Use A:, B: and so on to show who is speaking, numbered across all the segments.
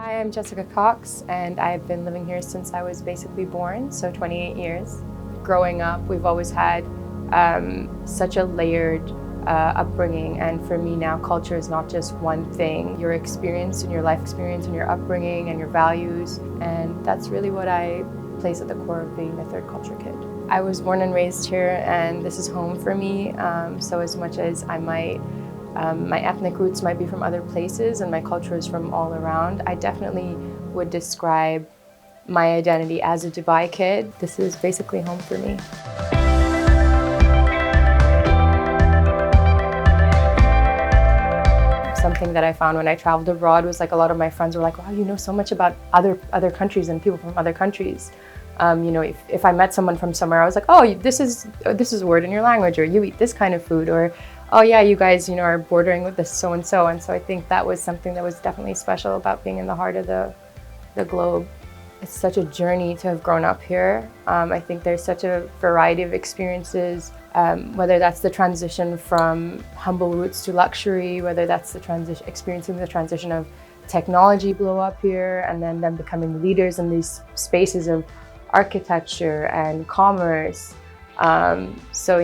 A: Hi, I'm Jessica Cox, and I've been living here since I was basically born, so 28 years. Growing up, we've always had such a layered upbringing, and for me now, culture is not just one thing. Your experience and your life experience and your upbringing and your values, and that's really what I place at the core of being a third culture kid. I was born and raised here, and this is home for me, so as much as I might my ethnic roots might be from other places and my culture is from all around, I definitely would describe my identity as a Dubai kid. This is basically home for me. Something that I found when I traveled abroad was like a lot of my friends were like, wow, you know so much about other countries and people from other countries. You know, if I met someone from somewhere, I was like, oh, this is a word in your language, or you eat this kind of food, or oh yeah, you guys, are bordering with this so-and-so. And so I think that was something that was definitely special about being in the heart of the globe. It's such a journey to have grown up here. I think there's such a variety of experiences, whether that's the transition from humble roots to luxury, whether that's the experiencing the transition of technology blow up here, and then them becoming leaders in these spaces of architecture and commerce. So,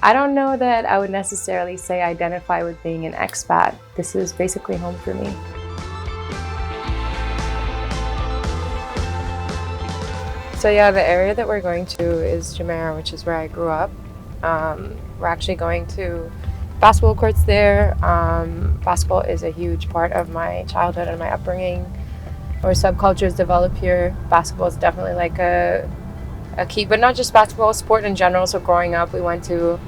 A: I don't know that I would necessarily say identify with being an expat. This is basically home for me. So yeah, the area that we're going to is Jumeirah, which is where I grew up. We're actually going to basketball courts there. Basketball is a huge part of my childhood and my upbringing. Where subcultures develop here, basketball is definitely like a key, but not just basketball, sport in general. So growing up, we went to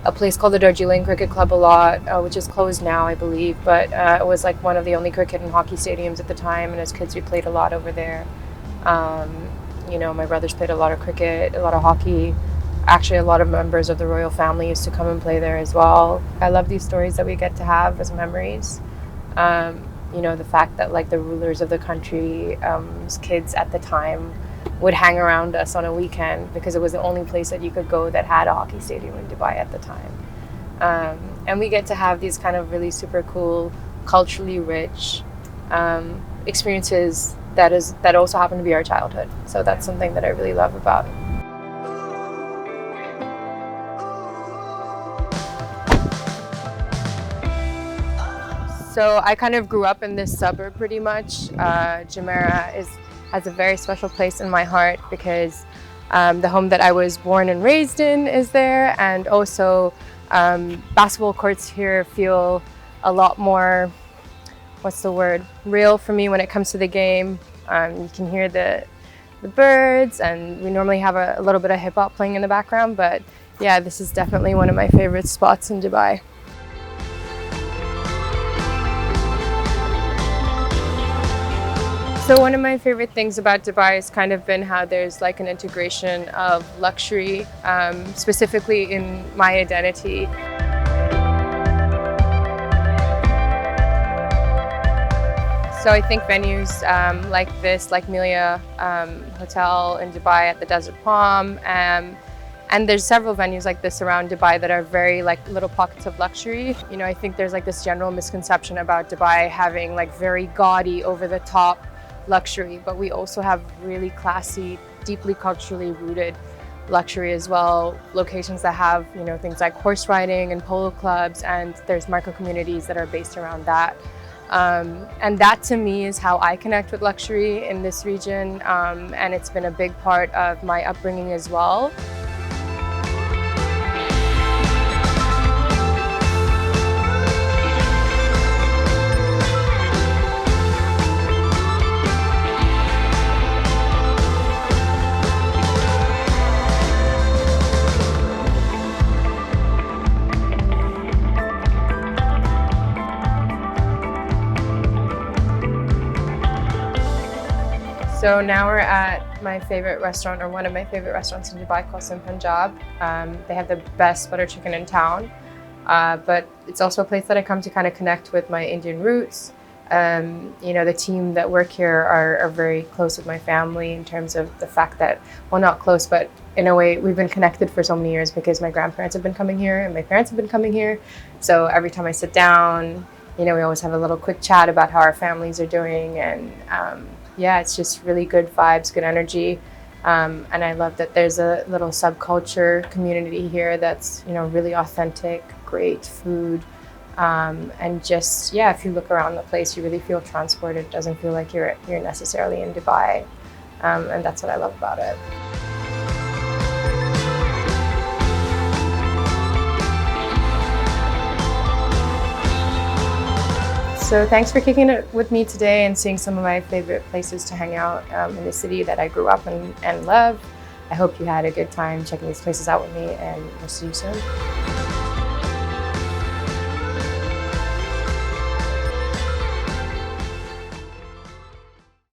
A: a place called the Darjeeling Cricket Club a lot, which is closed now, I believe, but it was like one of the only cricket and hockey stadiums at the time, and as kids we played a lot over there. My brothers played a lot of cricket, a lot of hockey. Actually, a lot of members of the royal family used to come and play there as well. I love these stories that we get to have as memories. The fact that like the rulers of the country's kids at the time would hang around us on a weekend because it was the only place that you could go that had a hockey stadium in Dubai at the time. And we get to have these kind of really super cool, culturally rich experiences that also happen to be our childhood. So that's something that I really love about it. So I kind of grew up in this suburb pretty much. Jumeirah has a very special place in my heart because the home that I was born and raised in is there, and also basketball courts here feel a lot more, real for me when it comes to the game. You can hear the birds, and we normally have a little bit of hip hop playing in the background, but yeah, this is definitely one of my favorite spots in Dubai. So one of my favorite things about Dubai has kind of been how there's like an integration of luxury, specifically in my identity. So I think venues like this, like Milia Hotel in Dubai at the Desert Palm, and there's several venues like this around Dubai that are very like little pockets of luxury. I think there's like this general misconception about Dubai having like very gaudy, over the top luxury, but we also have really classy, deeply culturally rooted luxury as well. Locations that have, things like horse riding and polo clubs, and there's micro communities that are based around that. And that to me is how I connect with luxury in this region, and it's been a big part of my upbringing as well. So now we're at my favorite restaurant, or one of my favorite restaurants in Dubai, called Punjab. They have the best butter chicken in town, but it's also a place that I come to kind of connect with my Indian roots. The team that work here are very close with my family in terms of the fact that, well, not close, but in a way we've been connected for so many years because my grandparents have been coming here and my parents have been coming here. So every time I sit down, you know, we always have a little quick chat about how our families are doing, and yeah, it's just really good vibes, good energy. And I love that there's a little subculture community here that's, you know, really authentic, great food. And just, yeah, if you look around the place, you really feel transported. It doesn't feel like you're necessarily in Dubai. And that's what I love about it. So thanks for kicking it with me today and seeing some of my favorite places to hang out in the city that I grew up and love. I hope you had a good time checking these places out with me, and we'll see you soon.